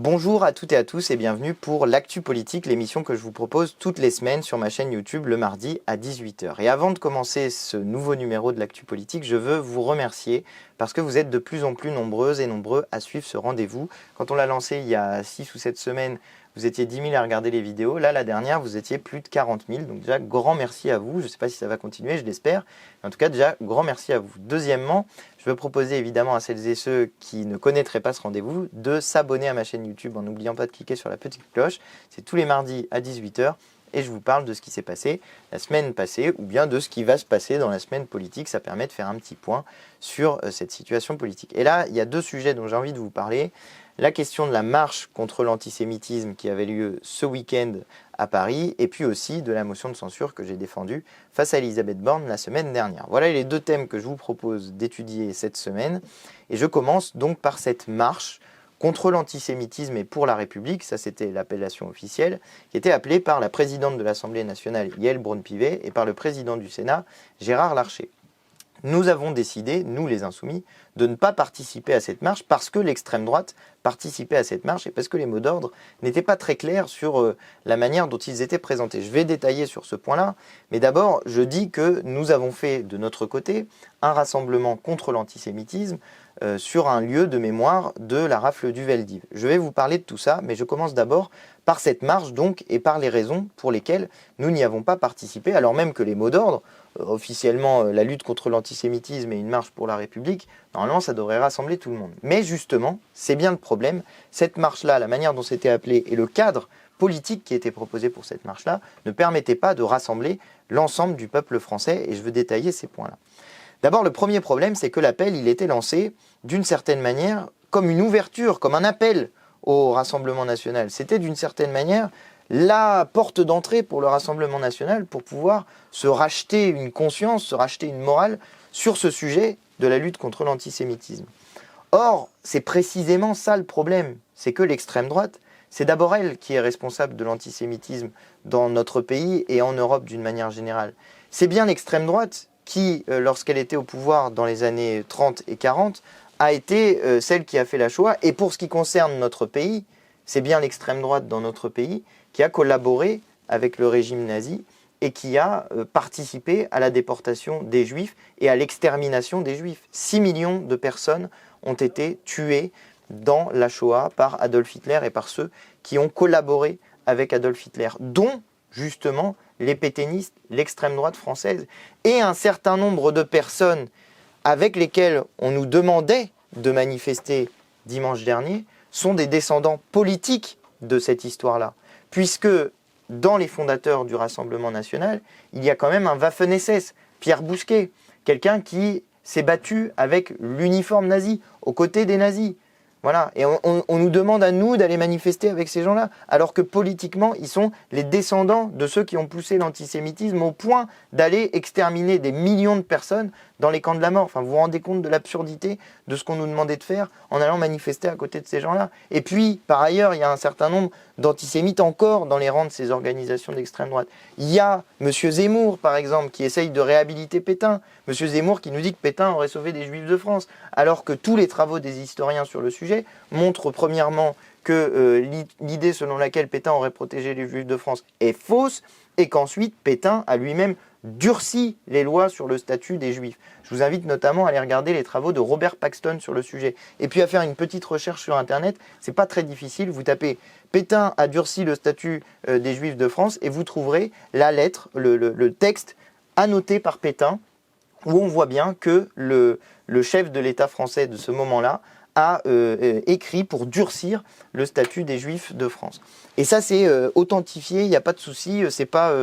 Bonjour à toutes et à tous et bienvenue pour l'Actu Politique, l'émission que je vous propose toutes les semaines sur ma chaîne YouTube le mardi à 18 h. Et avant de commencer ce nouveau numéro de l'Actu Politique, je veux vous remercier parce que vous êtes de plus en plus nombreuses et nombreux à suivre ce rendez-vous. Quand on l'a lancé il y a 6 ou 7 semaines, vous étiez 10 000 à regarder les vidéos. Là, la dernière, vous étiez plus de 40 000. Donc déjà, grand merci à vous. Je ne sais pas si ça va continuer, je l'espère. En tout cas, déjà, grand merci à vous. Deuxièmement, je veux proposer évidemment à celles et ceux qui ne connaîtraient pas ce rendez-vous de s'abonner à ma chaîne YouTube en n'oubliant pas de cliquer sur la petite cloche. C'est tous les mardis à 18 h et je vous parle de ce qui s'est passé la semaine passée ou bien de ce qui va se passer dans la semaine politique. Ça permet de faire un petit point sur cette situation politique. Et là, il y a deux sujets dont j'ai envie de vous parler. La question de la marche contre l'antisémitisme qui avait lieu ce week-end à Paris et puis aussi de la motion de censure que j'ai défendue face à Elisabeth Borne la semaine dernière. Voilà les deux thèmes que je vous propose d'étudier cette semaine et je commence donc par cette marche contre l'antisémitisme et pour la République, ça c'était l'appellation officielle, qui était appelée par la présidente de l'Assemblée nationale Yaël Braun-Pivet et par le président du Sénat Gérard Larcher. Nous avons décidé, nous les Insoumis, de ne pas participer à cette marche parce que l'extrême droite participait à cette marche et parce que les mots d'ordre n'étaient pas très clairs sur la manière dont ils étaient présentés. Je vais détailler sur ce point-là, mais d'abord, je dis que nous avons fait de notre côté un rassemblement contre l'antisémitisme sur un lieu de mémoire de la rafle du Veldiv. Je vais vous parler de tout ça, mais je commence d'abord par cette marche donc et par les raisons pour lesquelles nous n'y avons pas participé, alors même que les mots d'ordre, officiellement la lutte contre l'antisémitisme et une marche pour la République, normalement ça devrait rassembler tout le monde. Mais justement, c'est bien le problème, cette marche-là, la manière dont c'était appelé et le cadre politique qui était proposé pour cette marche-là ne permettait pas de rassembler l'ensemble du peuple français et je veux détailler ces points-là. D'abord, le premier problème, c'est que l'appel, il était lancé d'une certaine manière comme une ouverture, comme un appel au Rassemblement national. C'était d'une certaine manière la porte d'entrée pour le Rassemblement national pour pouvoir se racheter une conscience, se racheter une morale sur ce sujet de la lutte contre l'antisémitisme. Or, c'est précisément ça le problème, c'est que l'extrême droite, c'est d'abord elle qui est responsable de l'antisémitisme dans notre pays et en Europe d'une manière générale. C'est bien l'extrême droite qui, lorsqu'elle était au pouvoir dans les années 30 et 40, a été celle qui a fait la Shoah. Et pour ce qui concerne notre pays, c'est bien l'extrême droite dans notre pays qui a collaboré avec le régime nazi et qui a participé à la déportation des Juifs et à l'extermination des Juifs. 6 millions de personnes ont été tuées dans la Shoah par Adolf Hitler et par ceux qui ont collaboré avec Adolf Hitler, dont justement les pétainistes, l'extrême droite française, et un certain nombre de personnes avec lesquelles on nous demandait de manifester dimanche dernier, sont des descendants politiques de cette histoire-là. Puisque dans les fondateurs du Rassemblement national, il y a quand même un Waffen-SS, Pierre Bousquet, quelqu'un qui s'est battu avec l'uniforme nazi, aux côtés des nazis. Voilà, et on nous demande à nous d'aller manifester avec ces gens-là, alors que politiquement, ils sont les descendants de ceux qui ont poussé l'antisémitisme au point d'aller exterminer des millions de personnes dans les camps de la mort. Enfin, vous vous rendez compte de l'absurdité de ce qu'on nous demandait de faire en allant manifester à côté de ces gens-là. Et puis, par ailleurs, il y a un certain nombre d'antisémites encore dans les rangs de ces organisations d'extrême droite. Il y a M. Zemmour, par exemple, qui essaye de réhabiliter Pétain. M. Zemmour qui nous dit que Pétain aurait sauvé des Juifs de France, alors que tous les travaux des historiens sur le sujet montrent premièrement que l'idée selon laquelle Pétain aurait protégé les Juifs de France est fausse, et qu'ensuite Pétain a lui-même durci les lois sur le statut des Juifs. Je vous invite notamment à aller regarder les travaux de Robert Paxton sur le sujet. Et puis à faire une petite recherche sur Internet, c'est pas très difficile, vous tapez « Pétain a durci le statut des Juifs de France » et vous trouverez la lettre, le texte annoté par Pétain, où on voit bien que le chef de l'État français de ce moment-là a écrit pour durcir le statut des Juifs de France. Et ça, c'est authentifié, il n'y a pas de souci, c'est pas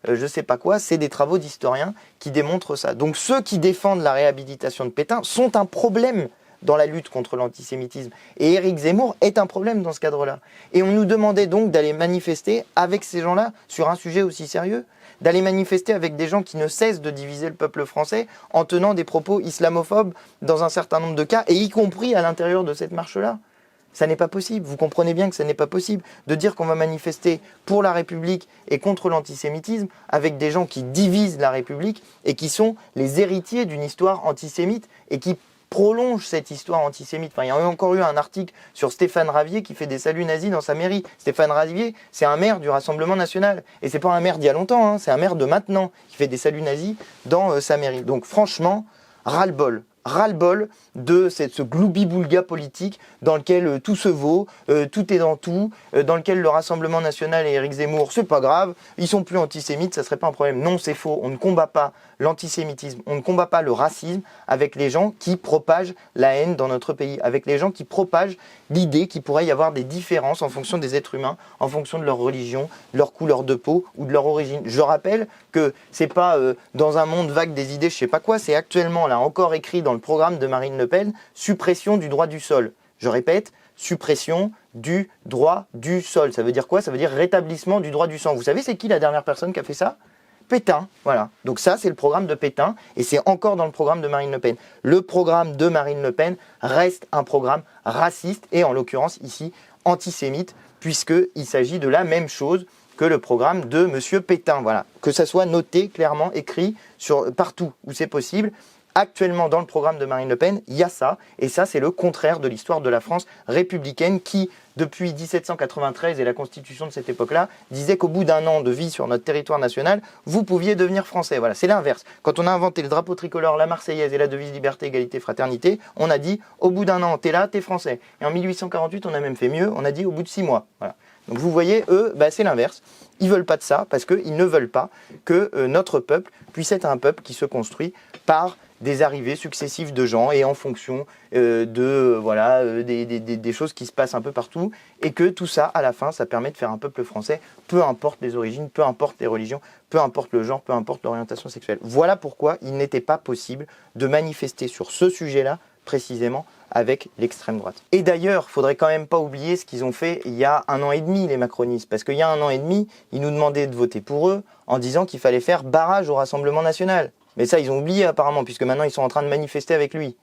je sais pas quoi, c'est des travaux d'historiens qui démontrent ça. Donc ceux qui défendent la réhabilitation de Pétain sont un problème dans la lutte contre l'antisémitisme. Et Éric Zemmour est un problème dans ce cadre-là. Et on nous demandait donc d'aller manifester avec ces gens-là sur un sujet aussi sérieux, d'aller manifester avec des gens qui ne cessent de diviser le peuple français en tenant des propos islamophobes dans un certain nombre de cas, et y compris à l'intérieur de cette marche-là. Ça n'est pas possible, vous comprenez bien que ça n'est pas possible de dire qu'on va manifester pour la République et contre l'antisémitisme avec des gens qui divisent la République et qui sont les héritiers d'une histoire antisémite et qui prolonge cette histoire antisémite. Enfin, il y a encore eu un article sur Stéphane Ravier qui fait des saluts nazis dans sa mairie. Stéphane Ravier, c'est un maire du Rassemblement national. Et c'est pas un maire d'il y a longtemps, hein, c'est un maire de maintenant qui fait des saluts nazis dans sa mairie. Donc franchement, ras-le-bol. Ras-le-bol de ce gloubi-boulga politique dans lequel tout se vaut, tout est dans tout, dans lequel le Rassemblement national et Éric Zemmour, c'est pas grave, ils sont plus antisémites, ça serait pas un problème. Non, c'est faux, on ne combat pas l'antisémitisme, on ne combat pas le racisme avec les gens qui propagent la haine dans notre pays, avec les gens qui propagent l'idée qu'il pourrait y avoir des différences en fonction des êtres humains, en fonction de leur religion, de leur couleur de peau ou de leur origine. Je rappelle que c'est pas dans un monde vague des idées, je sais pas quoi, c'est actuellement là encore écrit dans le programme de Marine Le Pen, suppression du droit du sol. Je répète, suppression du droit du sol. Ça veut dire quoi? Ça veut dire rétablissement du droit du sang. Vous savez c'est qui la dernière personne qui a fait ça? Pétain, voilà. Donc ça, c'est le programme de Pétain et c'est encore dans le programme de Marine Le Pen. Le programme de Marine Le Pen reste un programme raciste et en l'occurrence ici antisémite puisqu'il s'agit de la même chose que le programme de M. Pétain. Voilà. Que ça soit noté, clairement écrit partout où c'est possible. Actuellement, dans le programme de Marine Le Pen, il y a ça. Et ça, c'est le contraire de l'histoire de la France républicaine qui, depuis 1793 et la constitution de cette époque-là, disait qu'au bout d'un an de vie sur notre territoire national, vous pouviez devenir français. Voilà, c'est l'inverse. Quand on a inventé le drapeau tricolore, la Marseillaise et la devise liberté, égalité, fraternité, on a dit au bout d'un an, t'es là, t'es français. Et en 1848, on a même fait mieux, on a dit au bout de 6 mois. Voilà. Donc vous voyez, eux, c'est l'inverse. Ils ne veulent pas de ça parce qu'ils ne veulent pas que notre peuple puisse être un peuple qui se construit par des arrivées successives de gens et en fonction des choses qui se passent un peu partout et que tout ça, à la fin, ça permet de faire un peuple français, peu importe les origines, peu importe les religions, peu importe le genre, peu importe l'orientation sexuelle. Voilà pourquoi il n'était pas possible de manifester sur ce sujet-là, précisément, avec l'extrême droite. Et d'ailleurs, il ne faudrait quand même pas oublier ce qu'ils ont fait il y a 1 an et demi, les macronistes, parce qu'il y a 1 an et demi, ils nous demandaient de voter pour eux en disant qu'il fallait faire barrage au Rassemblement national. Mais ça, ils ont oublié apparemment, puisque maintenant, ils sont en train de manifester avec lui.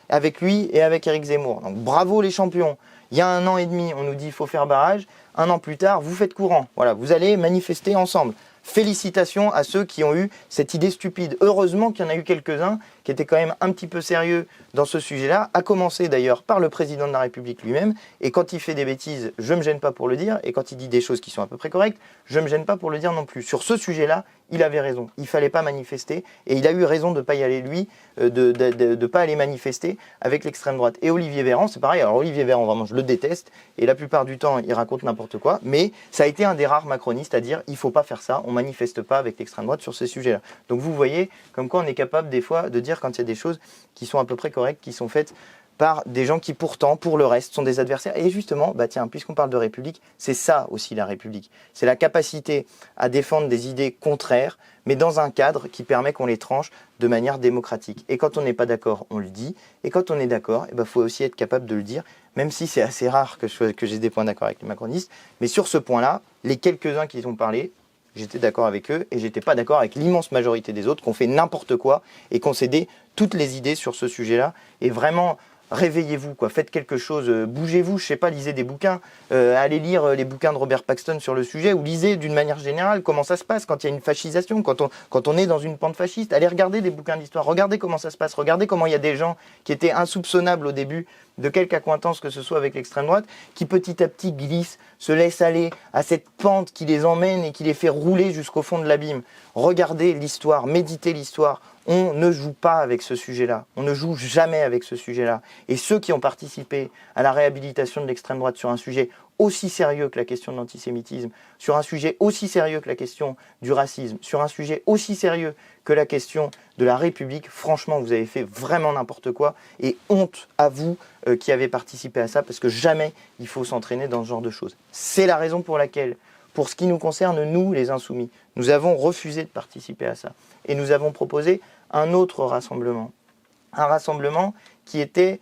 Avec lui et avec Éric Zemmour. Donc bravo les champions. Il y a 1 an et demi, on nous dit qu'il faut faire barrage. 1 an plus tard, vous faites courant. Voilà, vous allez manifester ensemble. Félicitations à ceux qui ont eu cette idée stupide. Heureusement qu'il y en a eu quelques-uns qui étaient quand même un petit peu sérieux dans ce sujet-là, à commencer d'ailleurs par le président de la République lui-même. Et quand il fait des bêtises, je ne me gêne pas pour le dire. Et quand il dit des choses qui sont à peu près correctes, je ne me gêne pas pour le dire non plus. Sur ce sujet-là, il avait raison. Il ne fallait pas manifester. Et il a eu raison de ne pas y aller, lui, de pas aller manifester avec l'extrême droite. Et Olivier Véran, c'est pareil. Alors Olivier Véran, vraiment, je le déteste. Et la plupart du temps, il raconte n'importe quoi. Mais ça a été un des rares macronistes à dire il ne faut pas faire ça. On ne manifeste pas avec l'extrême droite sur ces sujets-là. Donc vous voyez, comme quoi on est capable des fois de dire quand il y a des choses qui sont à peu près correctes, qui sont faites par des gens qui pourtant, pour le reste, sont des adversaires. Et justement, tiens, puisqu'on parle de République, c'est ça aussi la République. C'est la capacité à défendre des idées contraires, mais dans un cadre qui permet qu'on les tranche de manière démocratique. Et quand on n'est pas d'accord, on le dit. Et quand on est d'accord, il faut aussi être capable de le dire, même si c'est assez rare que j'ai des points d'accord avec les macronistes. Mais sur ce point-là, les quelques-uns qui ont parlé, j'étais d'accord avec eux et j'étais pas d'accord avec l'immense majorité des autres qui ont fait n'importe quoi et qui ont cédé toutes les idées sur ce sujet-là. Et vraiment, réveillez-vous, quoi. Faites quelque chose, bougez-vous, je sais pas, lisez des bouquins, allez lire les bouquins de Robert Paxton sur le sujet, ou lisez d'une manière générale comment ça se passe quand il y a une fascisation, quand on est dans une pente fasciste. Allez regarder des bouquins d'histoire, regardez comment ça se passe, regardez comment il y a des gens qui étaient insoupçonnables au début de quelque accointance que ce soit avec l'extrême droite, qui petit à petit glissent, se laissent aller à cette pente qui les emmène et qui les fait rouler jusqu'au fond de l'abîme. Regardez l'histoire, méditez l'histoire. On ne joue pas avec ce sujet-là. On ne joue jamais avec ce sujet-là. Et ceux qui ont participé à la réhabilitation de l'extrême droite sur un sujet aussi sérieux que la question de l'antisémitisme, sur un sujet aussi sérieux que la question du racisme, sur un sujet aussi sérieux que la question de la République, franchement, vous avez fait vraiment n'importe quoi. Et honte à vous qui avez participé à ça, parce que jamais il faut s'entraîner dans ce genre de choses. C'est la raison pour laquelle, pour ce qui nous concerne, nous, les Insoumis, nous avons refusé de participer à ça. Et nous avons proposé un autre rassemblement. Un rassemblement qui était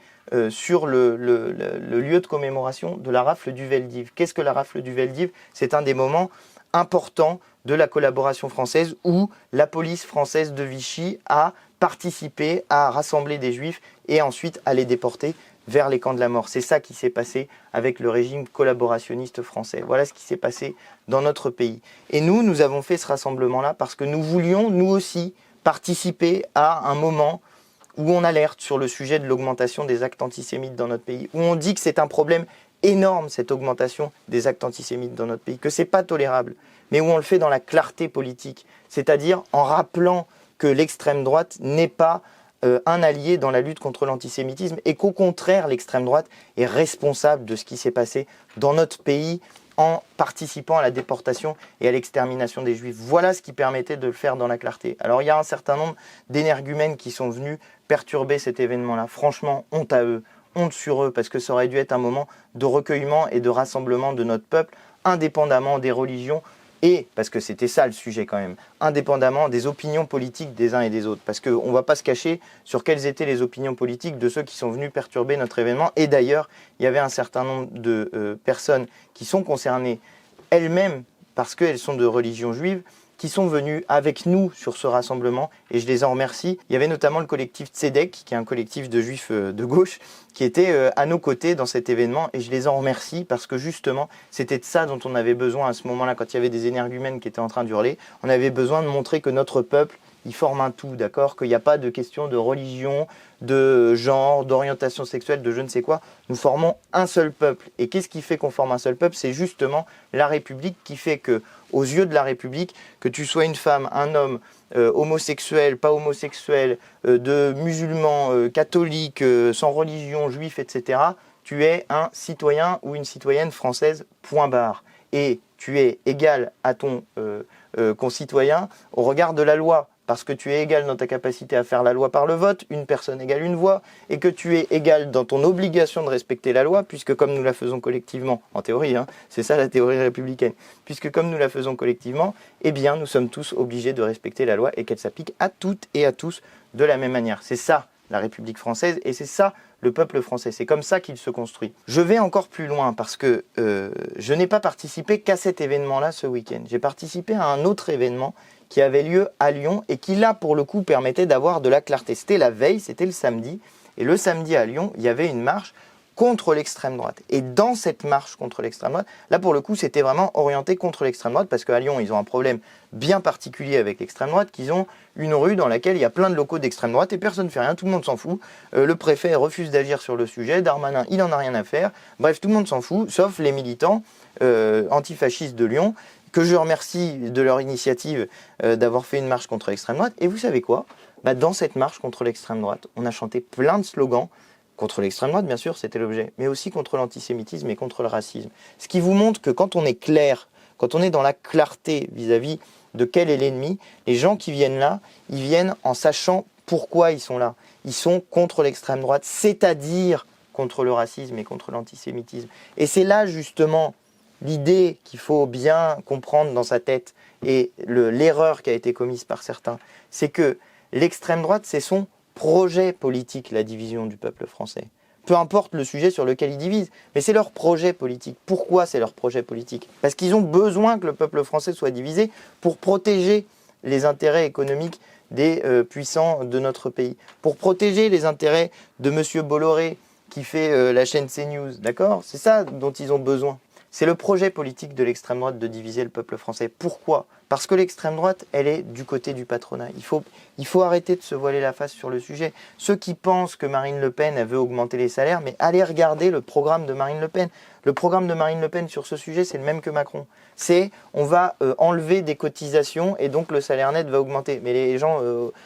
sur le lieu de commémoration de la rafle du Veldiv. Qu'est-ce que la rafle du Veldiv? C'est un des moments importants de la collaboration française où la police française de Vichy a participé à rassembler des juifs et ensuite à les déporter vers les camps de la mort. C'est ça qui s'est passé avec le régime collaborationniste français. Voilà ce qui s'est passé dans notre pays. Et nous avons fait ce rassemblement-là parce que nous voulions, nous aussi, participer à un moment où on alerte sur le sujet de l'augmentation des actes antisémites dans notre pays, où on dit que c'est un problème énorme, cette augmentation des actes antisémites dans notre pays, que c'est pas tolérable, mais où on le fait dans la clarté politique, c'est-à-dire en rappelant que l'extrême droite n'est pas un allié dans la lutte contre l'antisémitisme et qu'au contraire, l'extrême droite est responsable de ce qui s'est passé dans notre pays en participant à la déportation et à l'extermination des Juifs. Voilà ce qui permettait de le faire dans la clarté. Alors il y a un certain nombre d'énergumènes qui sont venus perturber cet événement-là. Franchement, honte à eux, honte sur eux, parce que ça aurait dû être un moment de recueillement et de rassemblement de notre peuple, indépendamment des religions, et, parce que c'était ça le sujet quand même, indépendamment des opinions politiques des uns et des autres. Parce qu'on ne va pas se cacher sur quelles étaient les opinions politiques de ceux qui sont venus perturber notre événement. Et d'ailleurs, il y avait un certain nombre de personnes qui sont concernées elles-mêmes, parce qu'elles sont de religion juive, qui sont venus avec nous sur ce rassemblement, et je les en remercie. Il y avait notamment le collectif Tzedek, qui est un collectif de juifs de gauche, qui était à nos côtés dans cet événement, et je les en remercie parce que justement, c'était de ça dont on avait besoin à ce moment-là, quand il y avait des énergumènes qui étaient en train d'hurler. On avait besoin de montrer que notre peuple, il forme un tout, d'accord ? Qu'il n'y a pas de question de religion, de genre, d'orientation sexuelle, de je ne sais quoi. Nous formons un seul peuple. Et qu'est-ce qui fait qu'on forme un seul peuple ? C'est justement la République qui fait que, aux yeux de la République, que tu sois une femme, un homme, homosexuel, pas homosexuel, de musulman, catholique, sans religion, juif, etc., tu es un citoyen ou une citoyenne française, point barre. Et tu es égal à ton concitoyen au regard de la loi, parce que tu es égal dans ta capacité à faire la loi par le vote, une personne égale une voix, et que tu es égal dans ton obligation de respecter la loi, puisque comme nous la faisons collectivement, en théorie, c'est ça la théorie républicaine, puisque comme nous la faisons collectivement, eh bien nous sommes tous obligés de respecter la loi et qu'elle s'applique à toutes et à tous de la même manière. C'est ça la République française et c'est ça le peuple français. C'est comme ça qu'il se construit. Je vais encore plus loin parce que je n'ai pas participé qu'à cet événement-là ce week-end. J'ai participé à un autre événement qui avait lieu à Lyon et qui là pour le coup permettait d'avoir de la clarté. C'était la veille, c'était le samedi. Et le samedi à Lyon, il y avait une marche contre l'extrême droite. Et dans cette marche contre l'extrême droite, là pour le coup c'était vraiment orienté contre l'extrême droite parce qu'à Lyon ils ont un problème bien particulier avec l'extrême droite, qu'ils ont une rue dans laquelle il y a plein de locaux d'extrême droite et personne ne fait rien, tout le monde s'en fout. Le préfet refuse d'agir sur le sujet, Darmanin il en a rien à faire, bref tout le monde s'en fout, sauf les militants antifascistes de Lyon, que je remercie de leur initiative d'avoir fait une marche contre l'extrême droite. Et vous savez quoi ? Dans cette marche contre l'extrême droite, on a chanté plein de slogans, contre l'extrême droite bien sûr, c'était l'objet, mais aussi contre l'antisémitisme et contre le racisme. Ce qui vous montre que quand on est clair, quand on est dans la clarté vis-à-vis de quel est l'ennemi, les gens qui viennent là, ils viennent en sachant pourquoi ils sont là. Ils sont contre l'extrême droite, c'est-à-dire contre le racisme et contre l'antisémitisme. Et c'est là justement l'idée qu'il faut bien comprendre dans sa tête et l'erreur qui a été commise par certains, c'est que l'extrême droite, c'est son projet politique, la division du peuple français. Peu importe le sujet sur lequel ils divisent, mais c'est leur projet politique. Pourquoi c'est leur projet politique ? Parce qu'ils ont besoin que le peuple français soit divisé pour protéger les intérêts économiques des puissants de notre pays, pour protéger les intérêts de M. Bolloré qui fait la chaîne CNews, d'accord ? C'est ça dont ils ont besoin. C'est le projet politique de l'extrême droite de diviser le peuple français. Pourquoi ? Parce que l'extrême droite, elle est du côté du patronat. Il faut arrêter de se voiler la face sur le sujet. Ceux qui pensent que Marine Le Pen, elle veut augmenter les salaires, mais allez regarder le programme de Marine Le Pen. Le programme de Marine Le Pen sur ce sujet, c'est le même que Macron. C'est on va enlever des cotisations et donc le salaire net va augmenter. Mais les gens,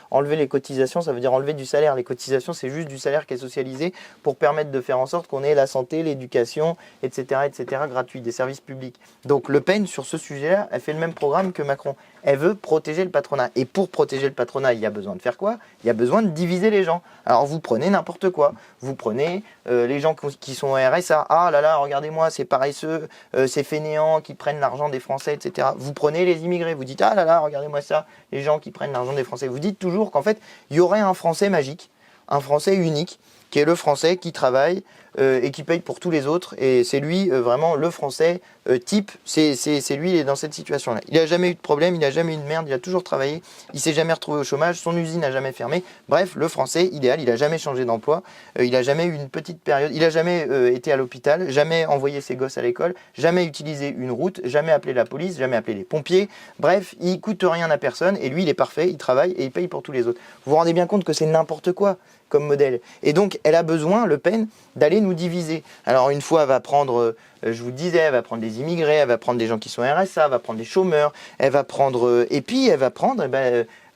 enlever les cotisations, ça veut dire enlever du salaire. Les cotisations, c'est juste du salaire qui est socialisé pour permettre de faire en sorte qu'on ait la santé, l'éducation, etc., gratuit, des services publics. Donc Le Pen, sur ce sujet-là, elle fait le même programme que Macron. Elle veut protéger le patronat. Et pour protéger le patronat, il y a besoin de faire quoi ? Il y a besoin de diviser les gens. Alors vous prenez n'importe quoi. Vous prenez les gens qui sont au RSA. Ah là là, regardez-moi, c'est paresseux, ces fainéants qui prennent l'argent des Français, etc. Vous prenez les immigrés. Vous dites, ah là là, regardez-moi ça, les gens qui prennent l'argent des Français. Vous dites toujours qu'en fait, il y aurait un Français magique, un Français unique, qui est le Français qui travaille, et qui paye pour tous les autres. Et c'est lui vraiment le Français type, c'est lui, il est dans cette situation-là. Il n'a jamais eu de problème, il n'a jamais eu de merde, il a toujours travaillé, il s'est jamais retrouvé au chômage, son usine n'a jamais fermé. Bref, le Français idéal, il n'a jamais changé d'emploi, il n'a jamais eu une petite période, il n'a jamais été à l'hôpital, jamais envoyé ses gosses à l'école, jamais utilisé une route, jamais appelé la police, jamais appelé les pompiers. Bref, il coûte rien à personne et lui, il est parfait, il travaille et il paye pour tous les autres. Vous vous rendez bien compte que c'est n'importe quoi comme modèle. Et donc, elle a besoin, Le Pen, d'aller nous diviser. Alors, une fois, elle va prendre, je vous disais, elle va prendre des immigrés, elle va prendre des gens qui sont RSA, elle va prendre des chômeurs, elle va prendre, et puis elle va prendre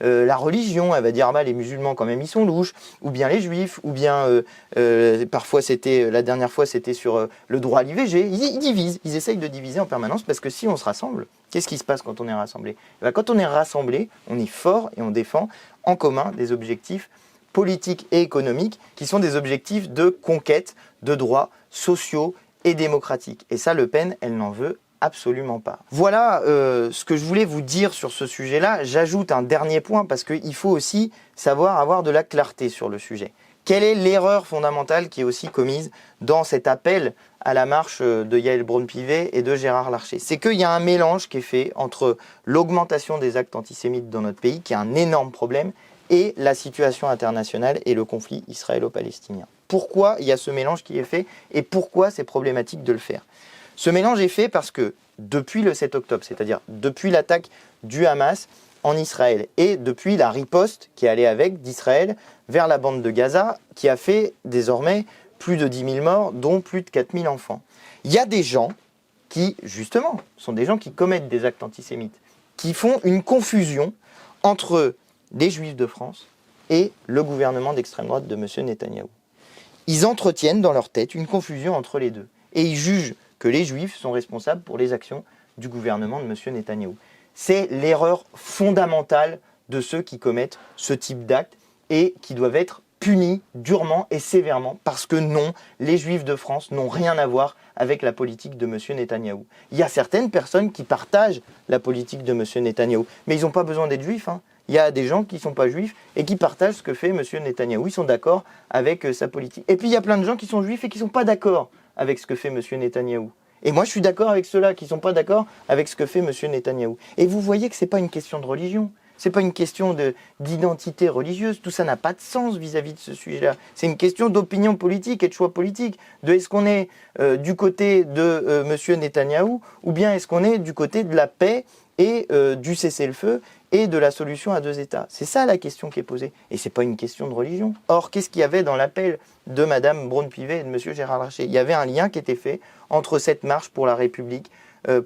la religion. Elle va dire, les musulmans, quand même, ils sont louches, ou bien les juifs, ou bien, parfois, la dernière fois, c'était sur le droit à l'IVG. Ils divisent, ils essayent de diviser en permanence, parce que si on se rassemble, qu'est-ce qui se passe quand on est rassemblé? Quand on est rassemblé, on est fort et on défend en commun des objectifs politiques et économiques qui sont des objectifs de conquête de droits sociaux et démocratiques. Et ça, Le Pen, elle n'en veut absolument pas. Voilà ce que je voulais vous dire sur ce sujet-là. J'ajoute un dernier point parce qu'il faut aussi savoir avoir de la clarté sur le sujet. Quelle est l'erreur fondamentale qui est aussi commise dans cet appel à la marche de Yaël Braun-Pivet et de Gérard Larcher? C'est qu'il y a un mélange qui est fait entre l'augmentation des actes antisémites dans notre pays, qui est un énorme problème, et la situation internationale et le conflit israélo-palestinien. Pourquoi il y a ce mélange qui est fait et pourquoi c'est problématique de le faire? Ce mélange est fait parce que depuis le 7 octobre, c'est-à-dire depuis l'attaque du Hamas en Israël et depuis la riposte qui allait avec d'Israël vers la bande de Gaza, qui a fait désormais plus de 10 000 morts, dont plus de 4 000 enfants. Il y a des gens qui, justement, sont des gens qui commettent des actes antisémites, qui font une confusion entre les Juifs de France et le gouvernement d'extrême droite de M. Netanyahou. Ils entretiennent dans leur tête une confusion entre les deux. Et ils jugent que les Juifs sont responsables pour les actions du gouvernement de M. Netanyahou. C'est l'erreur fondamentale de ceux qui commettent ce type d'actes et qui doivent être punis durement et sévèrement parce que non, les Juifs de France n'ont rien à voir avec la politique de M. Netanyahou. Il y a certaines personnes qui partagent la politique de M. Netanyahou, mais ils n'ont pas besoin d'être juifs, Il y a des gens qui ne sont pas juifs et qui partagent ce que fait M. Netanyahou. Ils sont d'accord avec sa politique. Et puis il y a plein de gens qui sont juifs et qui ne sont pas d'accord avec ce que fait M. Netanyahou. Et moi je suis d'accord avec ceux-là qui ne sont pas d'accord avec ce que fait M. Netanyahou. Et vous voyez que ce n'est pas une question de religion. Ce n'est pas une question d'identité religieuse. Tout ça n'a pas de sens vis-à-vis de ce sujet-là. C'est une question d'opinion politique et de choix politique. Est-ce qu'on est du côté de M. Netanyahou ou bien est-ce qu'on est du côté de la paix et du cessez-le-feu et de la solution à 2 États. C'est ça la question qui est posée. Et ce n'est pas une question de religion. Or, qu'est-ce qu'il y avait dans l'appel de Mme Braun-Pivet et de M. Gérard Larcher? Il y avait un lien qui était fait entre cette marche pour la République,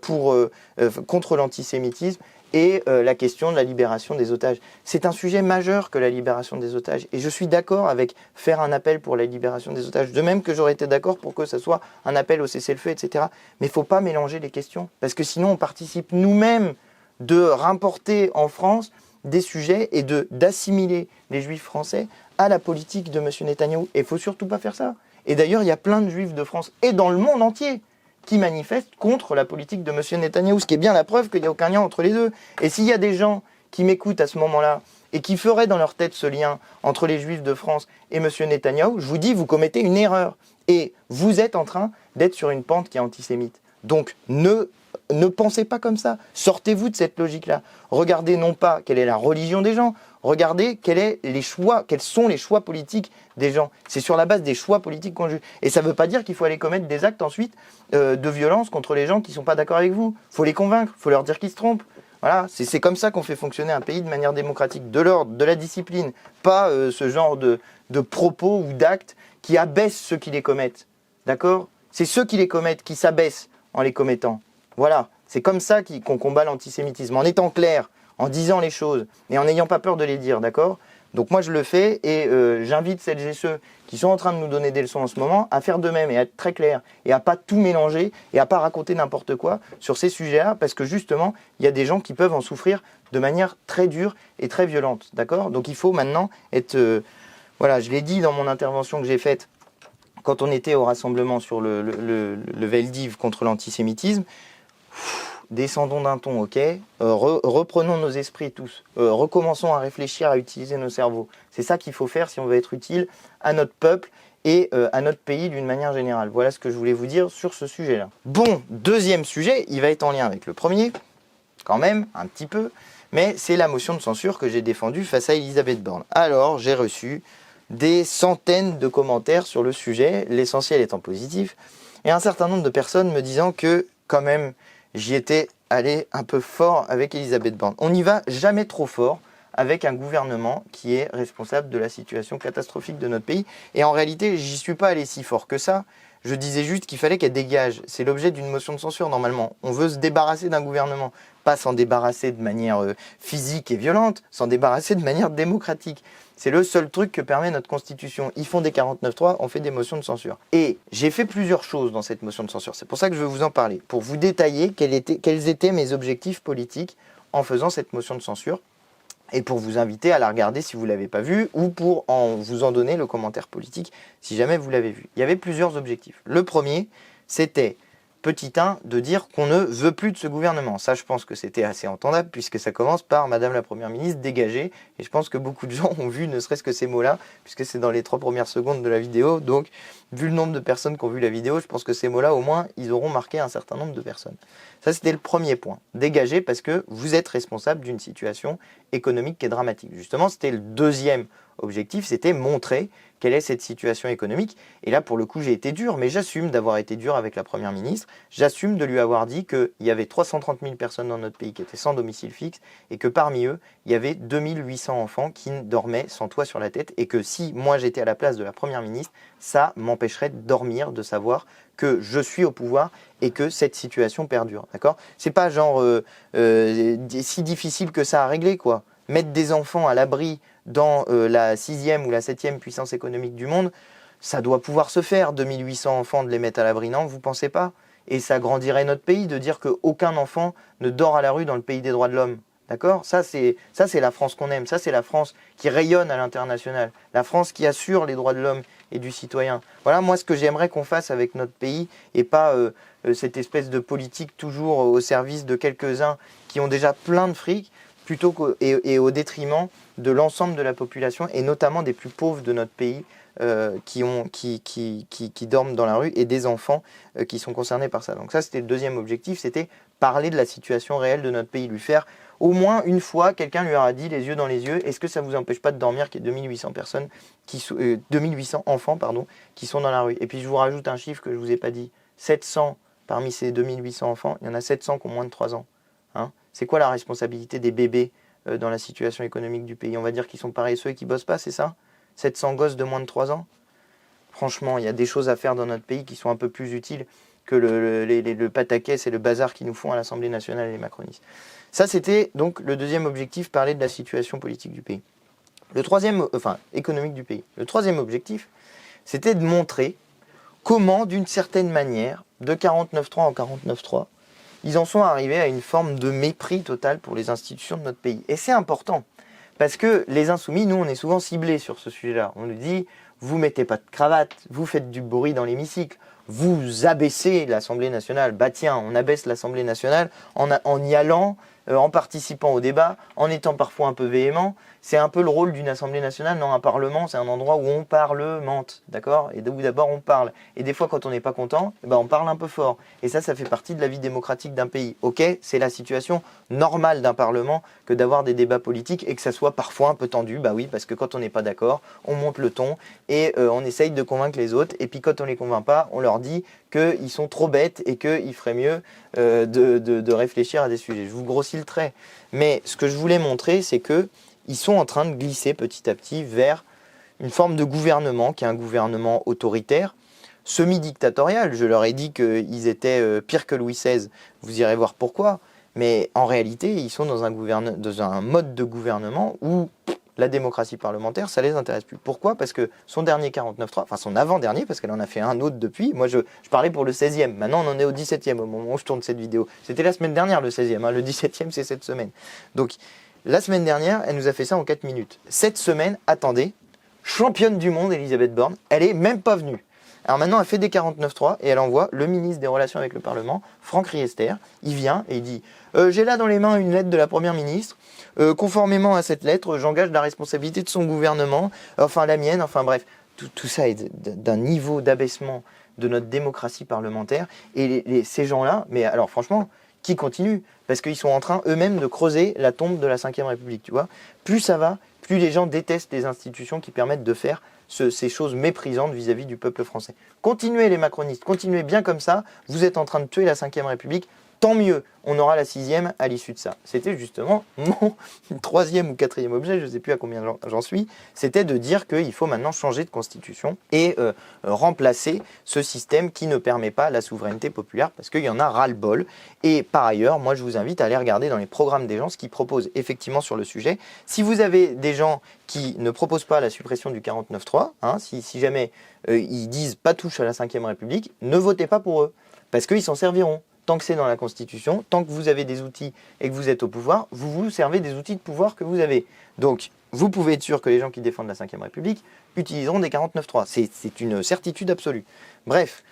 contre l'antisémitisme, et la question de la libération des otages. C'est un sujet majeur que la libération des otages. Et je suis d'accord avec faire un appel pour la libération des otages. De même que j'aurais été d'accord pour que ce soit un appel au cessez-le-feu, etc. Mais il ne faut pas mélanger les questions. Parce que sinon, on participe nous-mêmes de rapporter en France des sujets et d'assimiler les Juifs français à la politique de M. Netanyahou. Et il ne faut surtout pas faire ça. Et d'ailleurs, il y a plein de Juifs de France et dans le monde entier qui manifestent contre la politique de M. Netanyahou, ce qui est bien la preuve qu'il n'y a aucun lien entre les deux. Et s'il y a des gens qui m'écoutent à ce moment-là et qui feraient dans leur tête ce lien entre les Juifs de France et M. Netanyahou, je vous dis, vous commettez une erreur. Et vous êtes en train d'être sur une pente qui est antisémite. Donc ne pensez pas comme ça. Sortez-vous de cette logique-là. Regardez non pas quelle est la religion des gens, regardez quels sont les choix politiques des gens. C'est sur la base des choix politiques qu'on juge. Et ça ne veut pas dire qu'il faut aller commettre des actes ensuite de violence contre les gens qui ne sont pas d'accord avec vous. Il faut les convaincre, il faut leur dire qu'ils se trompent. Voilà, c'est comme ça qu'on fait fonctionner un pays de manière démocratique, de l'ordre, de la discipline, pas ce genre de propos ou d'actes qui abaissent ceux qui les commettent. D'accord? C'est ceux qui les commettent qui s'abaissent en les commettant. Voilà, c'est comme ça qu'on combat l'antisémitisme, en étant clair, en disant les choses et en n'ayant pas peur de les dire, d'accord? Donc moi je le fais et j'invite celles et ceux qui sont en train de nous donner des leçons en ce moment à faire de même et à être très clair et à pas tout mélanger et à pas raconter n'importe quoi sur ces sujets-là parce que justement il y a des gens qui peuvent en souffrir de manière très dure et très violente, d'accord? Donc il faut maintenant être, voilà, je l'ai dit dans mon intervention que j'ai faite quand on était au rassemblement sur le Veldiv contre l'antisémitisme. Descendons d'un ton, ok, reprenons nos esprits tous, recommençons à réfléchir, à utiliser nos cerveaux. C'est ça qu'il faut faire si on veut être utile à notre peuple et à notre pays d'une manière générale. Voilà ce que je voulais vous dire sur ce sujet-là. Bon, deuxième sujet, il va être en lien avec le premier, quand même, un petit peu, mais c'est la motion de censure que j'ai défendue face à Elisabeth Borne. Alors, j'ai reçu des centaines de commentaires sur le sujet, l'essentiel étant positif, et un certain nombre de personnes me disant que, quand même, j'y étais allé un peu fort avec Elisabeth Borne. On n'y va jamais trop fort avec un gouvernement qui est responsable de la situation catastrophique de notre pays. Et en réalité, j'y suis pas allé si fort que ça. Je disais juste qu'il fallait qu'elle dégage. C'est l'objet d'une motion de censure, normalement. On veut se débarrasser d'un gouvernement. Pas s'en débarrasser de manière physique et violente, s'en débarrasser de manière démocratique. C'est le seul truc que permet notre Constitution. Ils font des 49.3, on fait des motions de censure. Et j'ai fait plusieurs choses dans cette motion de censure. C'est pour ça que je veux vous en parler. Pour vous détailler quels étaient mes objectifs politiques en faisant cette motion de censure. Et pour vous inviter à la regarder si vous ne l'avez pas vue, ou pour vous en donner le commentaire politique si jamais vous l'avez vu. Il y avait plusieurs objectifs. Le premier, c'était, petit 1, de dire qu'on ne veut plus de ce gouvernement. Ça, je pense que c'était assez entendable, puisque ça commence par Madame la Première ministre dégagée. Et je pense que beaucoup de gens ont vu ne serait-ce que ces mots-là, puisque c'est dans les 3 premières secondes de la vidéo. Donc, vu le nombre de personnes qui ont vu la vidéo, je pense que ces mots-là, au moins, ils auront marqué un certain nombre de personnes. Ça, c'était le premier point. Dégager parce que vous êtes responsable d'une situation économique qui est dramatique. Justement, c'était le deuxième objectif, c'était montrer quelle est cette situation économique. Et là, pour le coup, j'ai été dur, mais j'assume d'avoir été dur avec la Première ministre. J'assume de lui avoir dit qu'il y avait 330 000 personnes dans notre pays qui étaient sans domicile fixe et que parmi eux, il y avait 2800 enfants qui dormaient sans toit sur la tête et que si moi j'étais à la place de la Première ministre, ça m'empêcherait de dormir, de savoir que je suis au pouvoir et que cette situation perdure. D'accord ? C'est pas genre si difficile que ça à régler, quoi. Mettre des enfants à l'abri dans la 6e ou la 7e puissance économique du monde, ça doit pouvoir se faire, 2800 enfants, de les mettre à l'abri, non, vous pensez pas? Et ça grandirait notre pays de dire qu'aucun enfant ne dort à la rue dans le pays des droits de l'homme. D'accord ? Ça, c'est la France qu'on aime. Ça, c'est la France qui rayonne à l'international. La France qui assure les droits de l'homme et du citoyen. Voilà, moi, ce que j'aimerais qu'on fasse avec notre pays et pas cette espèce de politique toujours au service de quelques-uns qui ont déjà plein de fric, et au détriment de l'ensemble de la population et notamment des plus pauvres de notre pays qui dorment dans la rue et des enfants qui sont concernés par ça. Donc ça, c'était le deuxième objectif, c'était parler de la situation réelle de notre pays, lui faire au moins une fois, quelqu'un lui aura dit les yeux dans les yeux, est-ce que ça ne vous empêche pas de dormir qu'il y ait 2800 enfants qui sont dans la rue. Et puis je vous rajoute un chiffre que je ne vous ai pas dit, 700 parmi ces 2800 enfants, il y en a 700 qui ont moins de 3 ans. Hein, c'est quoi la responsabilité des bébés dans la situation économique du pays? On va dire qu'ils sont paresseux et qu'ils ne bossent pas, c'est ça? 700 gosses de moins de 3 ans? Franchement, il y a des choses à faire dans notre pays qui sont un peu plus utiles que le pataquès et le bazar qu'ils nous font à l'Assemblée nationale et les macronistes. Ça, c'était donc le deuxième objectif, parler de la situation politique du pays. Économique du pays. Le troisième objectif, c'était de montrer comment, d'une certaine manière, de 49.3 en 49.3, ils en sont arrivés à une forme de mépris total pour les institutions de notre pays. Et c'est important, parce que les insoumis, nous, on est souvent ciblés sur ce sujet-là. On nous dit, vous mettez pas de cravate, vous faites du bruit dans l'hémicycle, vous abaissez l'Assemblée nationale. Bah tiens, on abaisse l'Assemblée nationale en y allant, en participant au débat, en étant parfois un peu véhément. C'est un peu le rôle d'une Assemblée nationale. Non, un parlement, c'est un endroit où on parlemente, d'accord ? Et où d'abord on parle. Et des fois, quand on n'est pas content, on parle un peu fort. Et ça fait partie de la vie démocratique d'un pays. Ok, c'est la situation normale d'un parlement que d'avoir des débats politiques et que ça soit parfois un peu tendu. Bah oui, parce que quand on n'est pas d'accord, on monte le ton et on essaye de convaincre les autres. Et puis quand on les convainc pas, on leur dit qu'ils sont trop bêtes et qu'il ferait mieux de réfléchir à des sujets. Je vous grossis le trait. Mais ce que je voulais montrer, c'est que ils sont en train de glisser petit à petit vers une forme de gouvernement qui est un gouvernement autoritaire, semi-dictatorial. Je leur ai dit qu'ils étaient pires que Louis XVI. Vous irez voir pourquoi. Mais en réalité, ils sont dans un mode de gouvernement où la démocratie parlementaire, ça les intéresse plus. Pourquoi ? Parce que son dernier 49.3, enfin son avant-dernier, parce qu'elle en a fait un autre depuis, moi je parlais pour le 16e, maintenant on en est au 17e au moment où je tourne cette vidéo. C'était la semaine dernière le 16e, le 17e c'est cette semaine. Donc la semaine dernière, elle nous a fait ça en 4 minutes. Cette semaine, attendez, championne du monde Elisabeth Borne, elle est même pas venue. Alors maintenant, elle fait des 49.3 et elle envoie le ministre des Relations avec le Parlement, Franck Riester. Il vient et il dit « J'ai là dans les mains une lettre de la Première ministre. Conformément à cette lettre, j'engage la responsabilité de son gouvernement, enfin la mienne, enfin bref. » tout ça est d'un niveau d'abaissement de notre démocratie parlementaire. Et ces gens-là, mais alors franchement, qui continuent, parce qu'ils sont en train eux-mêmes de creuser la tombe de la Ve République, tu vois. Plus ça va, plus les gens détestent les institutions qui permettent de faire ces choses méprisantes vis-à-vis du peuple français. Continuez les macronistes, continuez bien comme ça, vous êtes en train de tuer la Ve République, tant mieux, on aura la 6e à l'issue de ça. C'était justement mon 3e ou 4e objet, je ne sais plus à combien j'en suis, c'était de dire qu'il faut maintenant changer de constitution et remplacer ce système qui ne permet pas la souveraineté populaire, parce qu'il y en a ras-le-bol. Et par ailleurs, moi je vous invite à aller regarder dans les programmes des gens ce qu'ils proposent effectivement sur le sujet. Si vous avez des gens qui ne proposent pas la suppression du 49.3, si jamais ils disent pas touche à la Ve République, ne votez pas pour eux, parce qu'ils s'en serviront. Tant que c'est dans la Constitution, tant que vous avez des outils et que vous êtes au pouvoir, vous vous servez des outils de pouvoir que vous avez. Donc, vous pouvez être sûr que les gens qui défendent la Ve République utiliseront des 49.3. C'est une certitude absolue. Bref,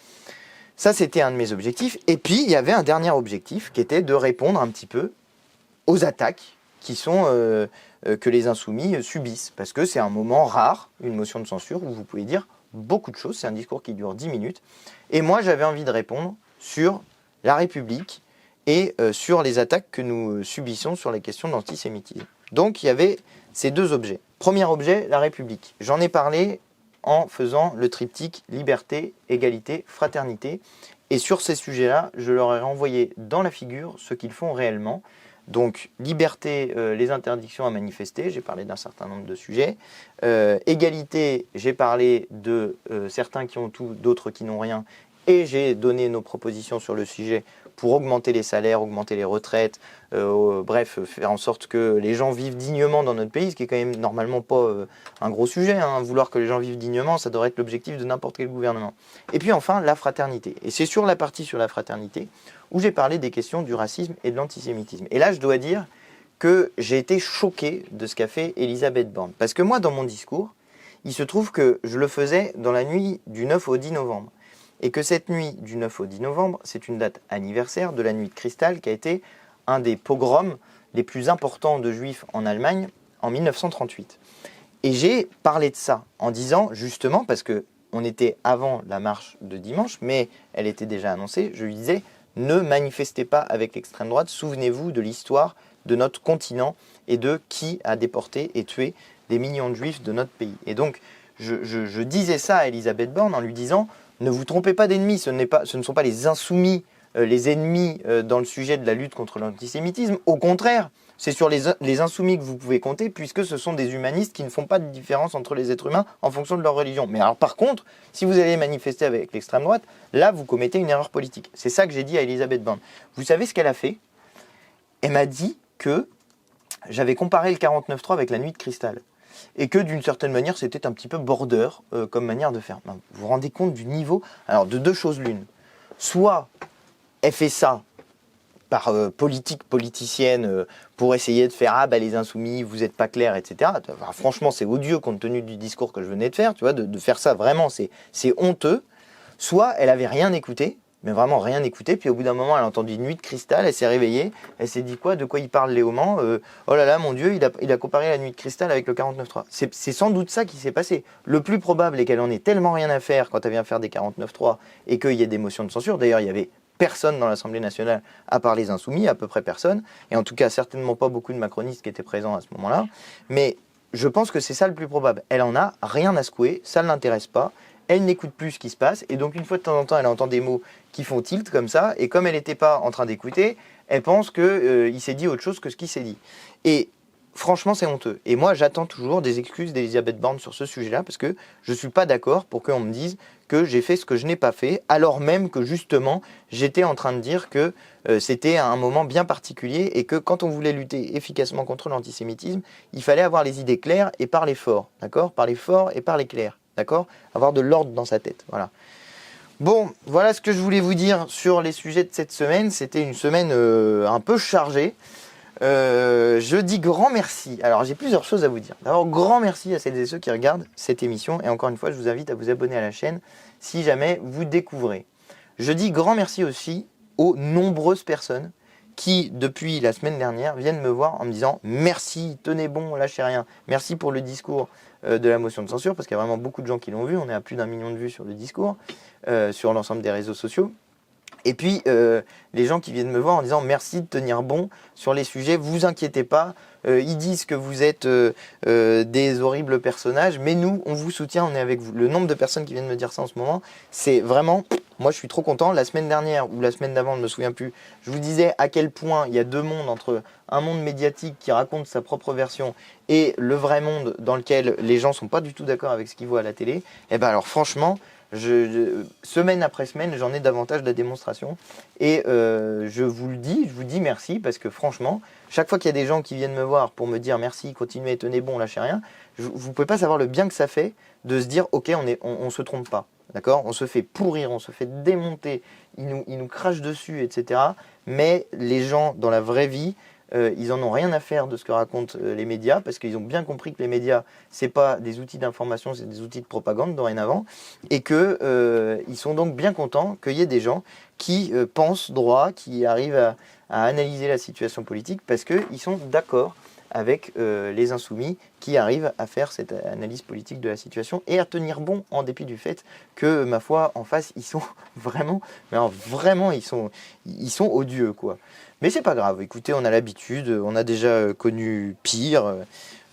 ça c'était un de mes objectifs. Et puis, il y avait un dernier objectif qui était de répondre un petit peu aux attaques qui sont, que les insoumis subissent. Parce que c'est un moment rare, une motion de censure, où vous pouvez dire beaucoup de choses. C'est un discours qui dure 10 minutes. Et moi, j'avais envie de répondre sur la République et sur les attaques que nous subissons sur les questions d'antisémitisme. Donc il y avait ces deux objets. Premier objet, la République. J'en ai parlé en faisant le triptyque liberté, égalité, fraternité. Et sur ces sujets-là, je leur ai renvoyé dans la figure ce qu'ils font réellement. Donc liberté, les interdictions à manifester, j'ai parlé d'un certain nombre de sujets. Égalité, j'ai parlé de certains qui ont tout, d'autres qui n'ont rien. Et j'ai donné nos propositions sur le sujet pour augmenter les salaires, augmenter les retraites, bref, faire en sorte que les gens vivent dignement dans notre pays, ce qui est quand même normalement pas un gros sujet. Vouloir que les gens vivent dignement, ça devrait être l'objectif de n'importe quel gouvernement. Et puis enfin, la fraternité. Et c'est sur la partie sur la fraternité où j'ai parlé des questions du racisme et de l'antisémitisme. Et là, je dois dire que j'ai été choqué de ce qu'a fait Elisabeth Borne. Parce que moi, dans mon discours, il se trouve que je le faisais dans la nuit du 9 au 10 novembre. Et que cette nuit du 9 au 10 novembre, c'est une date anniversaire de la nuit de Cristal qui a été un des pogroms les plus importants de juifs en Allemagne en 1938. Et j'ai parlé de ça en disant, justement, parce qu'on était avant la marche de dimanche, mais elle était déjà annoncée, je lui disais, ne manifestez pas avec l'extrême droite, souvenez-vous de l'histoire de notre continent et de qui a déporté et tué des millions de juifs de notre pays. Et donc, je disais ça à Elisabeth Borne en lui disant, ne vous trompez pas d'ennemis, ce ne sont pas les insoumis, les ennemis dans le sujet de la lutte contre l'antisémitisme. Au contraire, c'est sur les insoumis que vous pouvez compter, puisque ce sont des humanistes qui ne font pas de différence entre les êtres humains en fonction de leur religion. Mais alors par contre, si vous allez manifester avec l'extrême droite, là vous commettez une erreur politique. C'est ça que j'ai dit à Elisabeth Borne. Vous savez ce qu'elle a fait? Elle m'a dit que j'avais comparé le 49.3 avec la nuit de Cristal. Et que d'une certaine manière, c'était un petit peu border comme manière de faire. Vous vous rendez compte du niveau? Alors, de deux choses l'une. Soit elle fait ça par politique politicienne pour essayer de faire « Ah, bah, les insoumis, vous n'êtes pas clairs, etc. » Enfin, franchement, c'est odieux compte tenu du discours que je venais de faire. Tu vois, de faire ça, vraiment, c'est honteux. Soit elle avait rien écouté, mais vraiment rien écouté. Puis au bout d'un moment, elle a entendu une nuit de Cristal, elle s'est réveillée, elle s'est dit quoi? De quoi il parle Léo Mans? Oh là là, mon Dieu, il a comparé la nuit de Cristal avec le 49.3. C'est sans doute ça qui s'est passé. Le plus probable est qu'elle en ait tellement rien à faire quand elle vient faire des 49.3 et qu'il y ait des motions de censure. D'ailleurs, il y avait personne dans l'Assemblée nationale à part les insoumis, à peu près personne, et en tout cas certainement pas beaucoup de macronistes qui étaient présents à ce moment-là. Mais je pense que c'est ça le plus probable. Elle en a rien à secouer, ça ne l'intéresse pas. Elle n'écoute plus ce qui se passe, et donc une fois de temps en temps, elle entend des mots qui font tilt comme ça, et comme elle n'était pas en train d'écouter, elle pense qu'il s'est dit autre chose que ce qui s'est dit. Et franchement, c'est honteux. Et moi, j'attends toujours des excuses d'Elisabeth Borne sur ce sujet-là, parce que je ne suis pas d'accord pour qu'on me dise que j'ai fait ce que je n'ai pas fait, alors même que justement, j'étais en train de dire que c'était un moment bien particulier, et que quand on voulait lutter efficacement contre l'antisémitisme, il fallait avoir les idées claires et parler fort, d'accord? Parler fort et parler clair. D'accord? Avoir de l'ordre dans sa tête. Voilà. Bon, voilà ce que je voulais vous dire sur les sujets de cette semaine. C'était une semaine un peu chargée. Je dis grand merci. Alors, j'ai plusieurs choses à vous dire. D'abord, grand merci à celles et ceux qui regardent cette émission. Et encore une fois, je vous invite à vous abonner à la chaîne si jamais vous découvrez. Je dis grand merci aussi aux nombreuses personnes qui, depuis la semaine dernière, viennent me voir en me disant « Merci, tenez bon, lâchez rien. Merci pour le discours. de la motion de censure, parce qu'il y a vraiment beaucoup de gens qui l'ont vu. On est à plus d'1 million de vues sur le discours, sur l'ensemble des réseaux sociaux. Et puis, les gens qui viennent me voir en disant merci de tenir bon sur les sujets, vous inquiétez pas, ils disent que vous êtes des horribles personnages, mais nous, on vous soutient, on est avec vous. Le nombre de personnes qui viennent me dire ça en ce moment, c'est vraiment, moi je suis trop content. La semaine dernière ou la semaine d'avant, je ne me souviens plus, je vous disais à quel point il y a deux mondes, entre un monde médiatique qui raconte sa propre version et le vrai monde dans lequel les gens ne sont pas du tout d'accord avec ce qu'ils voient à la télé. Et bien alors franchement, semaine après semaine, j'en ai davantage de la démonstration. Et je vous dis merci, parce que franchement, chaque fois qu'il y a des gens qui viennent me voir pour me dire merci, continuez, tenez bon, lâchez rien, vous ne pouvez pas savoir le bien que ça fait de se dire ok, on se trompe pas, d'accord, on se fait pourrir, on se fait démonter, ils nous crachent dessus, etc. Mais les gens dans la vraie vie, ils en ont rien à faire de ce que racontent les médias, parce qu'ils ont bien compris que les médias, c'est pas des outils d'information, c'est des outils de propagande dorénavant, et que ils sont donc bien contents qu'il y ait des gens qui pensent droit, qui arrivent à analyser la situation politique, parce qu'ils sont d'accord avec les insoumis qui arrivent à faire cette analyse politique de la situation et à tenir bon, en dépit du fait que, ma foi, en face, ils sont vraiment, mais alors vraiment, ils sont odieux, quoi. Mais c'est pas grave, écoutez, on a l'habitude, on a déjà connu pire,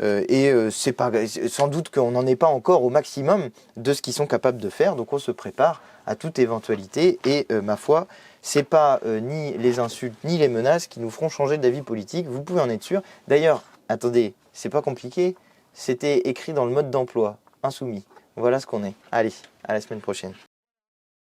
et c'est pas, sans doute qu'on n'en est pas encore au maximum de ce qu'ils sont capables de faire, donc on se prépare à toute éventualité, et ma foi, c'est pas ni les insultes ni les menaces qui nous feront changer d'avis politique, vous pouvez en être sûr. D'ailleurs, attendez, c'est pas compliqué, c'était écrit dans le mode d'emploi, insoumis. Voilà ce qu'on est. Allez, à la semaine prochaine.